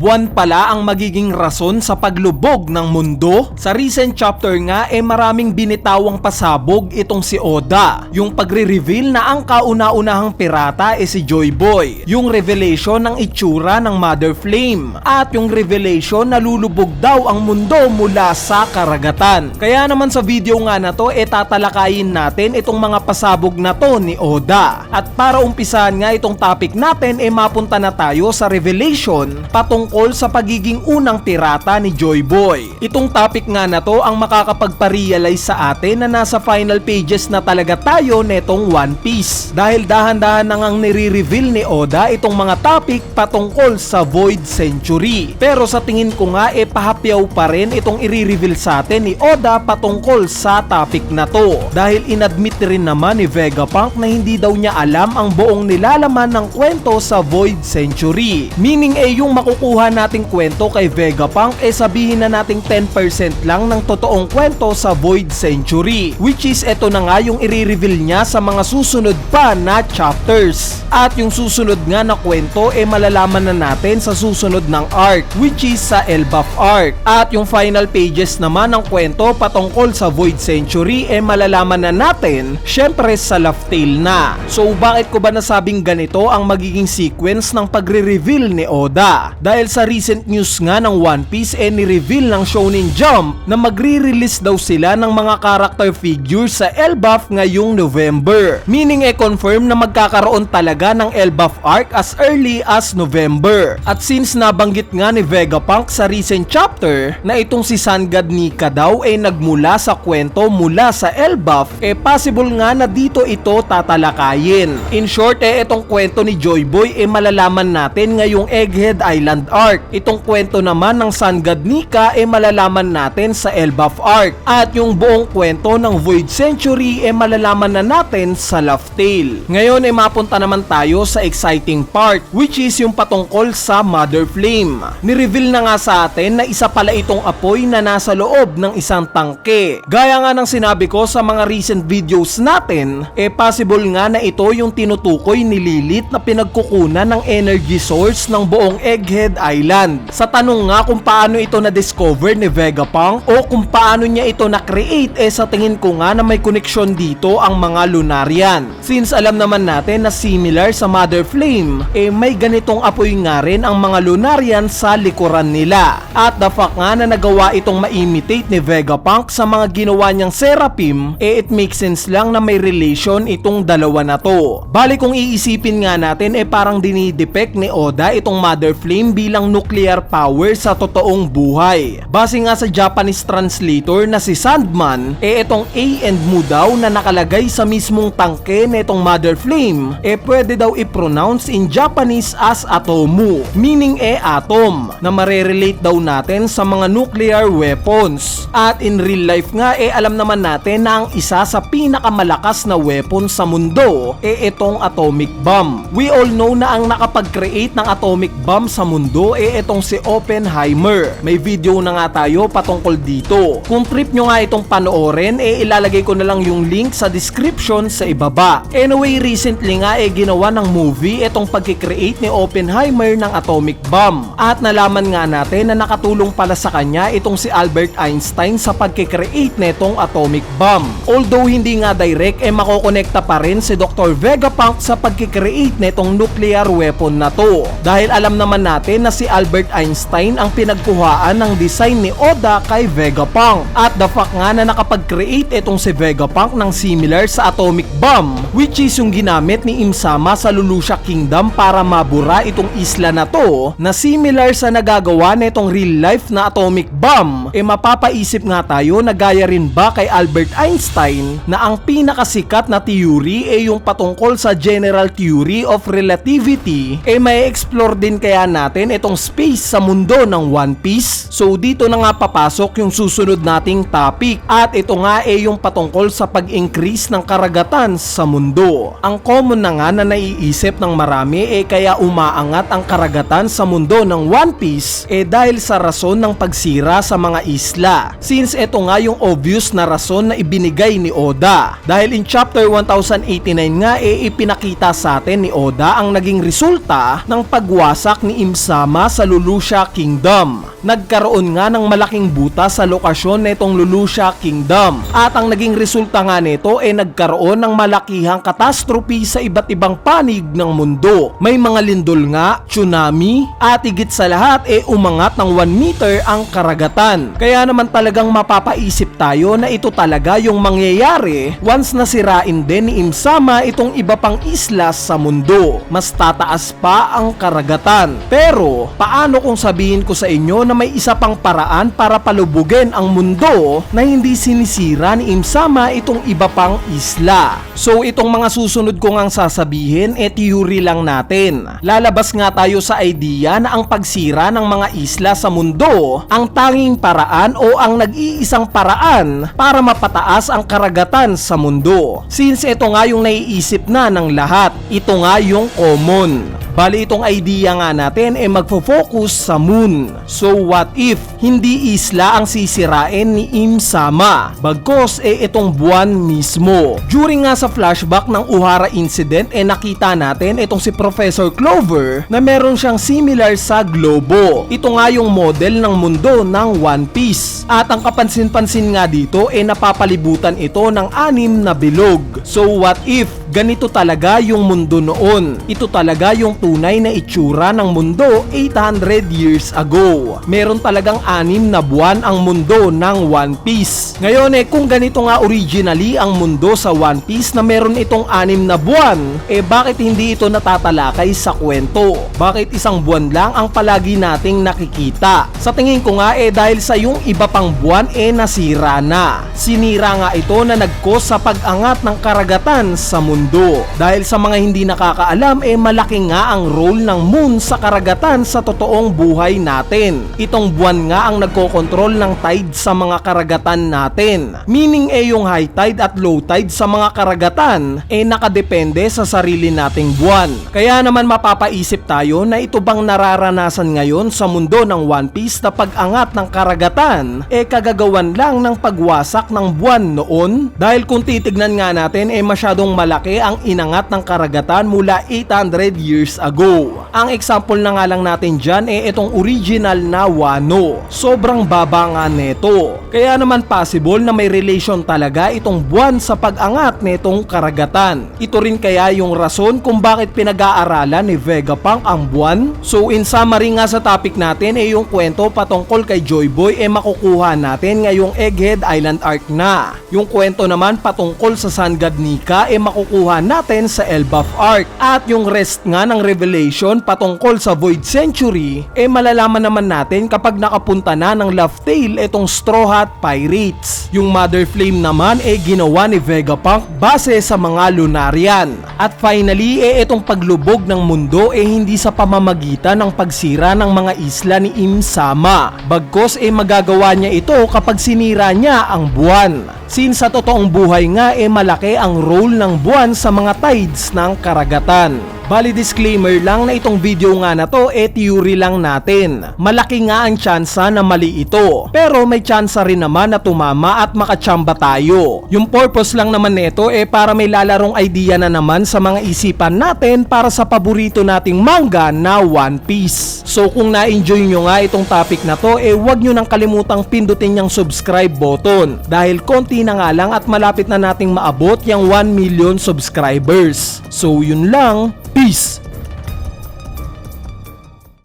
buwan pala ang magiging rason sa paglubog ng mundo? Sa recent chapter nga maraming binitawang pasabog itong si Oda. Yung pagre-reveal na ang kauna-unahang pirata si Joy Boy, yung revelation ng itsura ng Mother Flame, at yung revelation na lulubog daw ang mundo mula sa karagatan. Kaya naman sa video nga na to tatalakayin natin itong mga pasabog na to ni Oda. At para umpisahan nga itong topic natin mapunta na tayo sa revelation patungkol sa pagiging unang pirata ni Joy Boy. Itong topic nga na to ang makakapagpa-realize sa atin na nasa final pages na talaga tayo netong One Piece. Dahil dahan-dahan nang ang nire-reveal ni Oda itong mga topic patungkol sa Void Century. Pero sa tingin ko nga pahapyaw pa rin itong i-reveal sa atin ni Oda patungkol sa topic na to. Dahil inadmit rin naman ni Vegapunk na hindi daw niya alam ang buong nilalaman ng kwento sa Void Century. Meaning yung makukuha nating kwento kay Vegapunk sabihin na nating 10% lang ng totoong kwento sa Void Century, which is eto na nga yung i-reveal niya sa mga susunod pa na chapters. At yung susunod nga na kwento malalaman na natin sa susunod ng arc, which is sa Elbaf arc. At yung final pages naman ng kwento patungkol sa Void Century malalaman na natin syempre sa Laugh Tale na. So bakit ko ba nasabing ganito ang magiging sequence ng pagre-reveal ni Oda? Dahil sa recent news nga ng One Piece ni-reveal ng Shonen Jump na magre-release daw sila ng mga character figures sa Elbaf ngayong November. Meaning confirm na magkakaroon talaga ng Elbaf arc as early as November. At since nabanggit nga ni Vegapunk sa recent chapter na itong si Sun God Nika daw nagmula sa kwento mula sa Elbaf, possible nga na dito ito tatalakayin. In short itong kwento ni Joy Boy malalaman natin ngayong Egghead Island arc. Itong kwento naman ng Sun God Nika malalaman natin sa Elbaf arc. At yung buong kwento ng Void Century malalaman na natin sa Laugh Tale. Ngayon mapunta naman tayo sa exciting part, which is yung patungkol sa Mother Flame. Ni-reveal na nga sa atin na isa pala itong apoy na nasa loob ng isang tangke. Gaya nga ng sinabi ko sa mga recent videos natin, possible nga na ito yung tinutukoy ni Lilith na pinagkukunan ng energy source ng buong Egghead Island. Sa tanong nga kung paano ito na-discover ni Vegapunk o kung paano niya ito na-create, sa tingin ko nga na may connection dito ang mga Lunarian. Since alam naman natin na similar sa Mother Flame, may ganitong apoy nga rin ang mga Lunarian sa likuran nila. At the fact nga na nagawa itong ma-imitate ni Vegapunk sa mga ginawa niyang Seraphim, it makes sense lang na may relation itong dalawa na to. Bali kung iisipin nga natin parang dinidepect ni Oda itong Mother Flame bilang nuclear power sa totoong buhay. Base nga sa Japanese translator na si Sandman, itong A and Mu daw na nakalagay sa mismong tangke nitong Mother Flame, pwede daw i-pronounce in Japanese as Atomu, meaning atom, na marerelate daw natin sa mga nuclear weapons. At in real life nga alam naman natin na ang isa sa pinakamalakas na weapon sa mundo itong atomic bomb. We all know na ang nakapag-create ng atomic bomb sa mundo itong si Oppenheimer. May video na nga tayo patungkol dito. Kung trip nyo nga itong panoorin, ilalagay ko na lang yung link sa description sa ibaba. Anyway, recently nga ginawa ng movie itong pagkikreate ni Oppenheimer ng atomic bomb. At nalaman nga natin na nakatulong pala sa kanya itong si Albert Einstein sa pagkikreate netong atomic bomb. Although hindi nga direct makokonekta pa rin si Dr. Vegapunk sa pagkikreate netong nuclear weapon na to. Dahil alam naman natin na si Albert Einstein ang pinagkuhaan ng design ni Oda kay Vegapunk. At the fact nga na nakapag-create itong si Vegapunk ng similar sa atomic bomb, which is yung ginamit ni Im-sama sa Lulusha Kingdom para mabura itong isla na to na similar sa nagagawa nitong real life na atomic bomb, mapapaisip nga tayo na gaya rin ba kay Albert Einstein na ang pinakasikat na theory yung patungkol sa general theory of relativity, may explore din kaya natin itong space sa mundo ng One Piece. So dito na nga papasok yung susunod nating topic, at ito nga yung patungkol sa pag-increase ng karagatan sa mundo. Ang common na nga na naiisip ng marami kaya umaangat ang karagatan sa mundo ng One Piece dahil sa rason ng pagsira sa mga isla. Since ito nga yung obvious na rason na ibinigay ni Oda. Dahil in chapter 1089 nga ipinakita sa atin ni Oda ang naging resulta ng pagwasak ni Im-sama Im-sama sa Lulusha Kingdom. Nagkaroon nga ng malaking butas sa lokasyon nitong Lulusha Kingdom at ang naging resulta nga nito ay nagkaroon ng malakihang catastrophe sa iba't ibang panig ng mundo. May mga lindol nga, tsunami at higit sa lahat umangat ng 1 meter ang karagatan. Kaya naman talagang mapapaisip tayo na ito talaga yung mangyayari once nasirain din ni Im-sama itong iba pang isla sa mundo. Mas tataas pa ang karagatan. Pero paano kung sabihin ko sa inyo na may isa pang paraan para palubugin ang mundo na hindi sinisira ni Im-sama itong iba pang isla? So itong mga susunod ko ngang sasabihin theory lang natin. Lalabas nga tayo sa idea na ang pagsira ng mga isla sa mundo ang tanging paraan o ang nag-iisang paraan para mapataas ang karagatan sa mundo. Since ito nga yung naiisip na ng lahat, ito nga yung common. Bali itong idea nga natin magfo-focus sa moon. So what if hindi isla ang sisirain ni Im-sama, bagkos itong buwan mismo? During nga sa flashback ng Ohara incident nakita natin itong si Professor Clover na meron siyang similar sa globo. Ito nga yung model ng mundo ng One Piece. At ang kapansin-pansin nga dito napapalibutan ito ng 6 na bilog. So what if ganito talaga yung mundo noon? Ito talaga yung tunay na itsura ng mundo 800 years ago. Meron talagang 6 na buwan ang mundo ng One Piece. Ngayon kung ganito nga originally ang mundo sa One Piece na meron itong 6 na buwan, bakit hindi ito natatalakay sa kwento? Bakit isang buwan lang ang palagi nating nakikita? Sa tingin ko nga dahil sa yung iba pang buwan nasira na. Sinira nga ito na nag-cause sa pag-angat ng karagatan sa mundo. Dahil sa mga hindi nakakaalam malaki nga ang role ng moon sa karagatan sa totoong buhay natin. Itong buwan nga ang nagkokontrol ng tide sa mga karagatan natin. Meaning yung high tide at low tide sa mga karagatan nakadepende sa sarili nating buwan. Kaya naman mapapaisip tayo na ito bang nararanasan ngayon sa mundo ng One Piece na pag-angat ng karagatan kagagawan lang ng pagwasak ng buwan noon? Dahil kung titignan nga natin masyadong malaki ang inangat ng karagatan mula 800 years ago. Ang example na nga lang natin dyan itong original na Wano. Sobrang baba nga neto. Kaya naman possible na may relation talaga itong buwan sa pag-angat netong karagatan. Ito rin kaya yung rason kung bakit pinag-aaralan ni Vegapunk ang buwan. So in summary nga sa topic natin yung kwento patungkol kay Joy Boy makukuha natin ngayong Egghead Island arc na. Yung kwento naman patungkol sa Sun God Nika makukuha natin sa Elbaf arc. At yung rest nga ng revelation patungkol sa Void Century malalaman naman natin kapag nakapunta na ng Laugh Tale itong Straw Hat Pirates. Yung Mother Flame naman ginawa ni Vegapunk base sa mga Lunarian. At finally itong paglubog ng mundo hindi sa pamamagitan ng pagsira ng mga isla ni Im-sama. Bagkos magagawa niya ito kapag sinira niya ang buwan. Since sa totoong buhay nga malaki ang role ng buwan sa mga tides ng karagatan. Bali disclaimer lang na itong video nga na to theory lang natin. Malaki nga ang tsansa na mali ito, pero may tsansa rin naman na tumama at makachamba tayo. Yung purpose lang naman nito para may lalarong idea na naman sa mga isipan natin para sa paborito nating manga na One Piece. So kung na-enjoy nyo nga itong topic na to huwag nyo nang kalimutang pindutin yung subscribe button dahil konti na nga lang at malapit na nating maabot yung 1 million subscribers. So yun lang. Peace!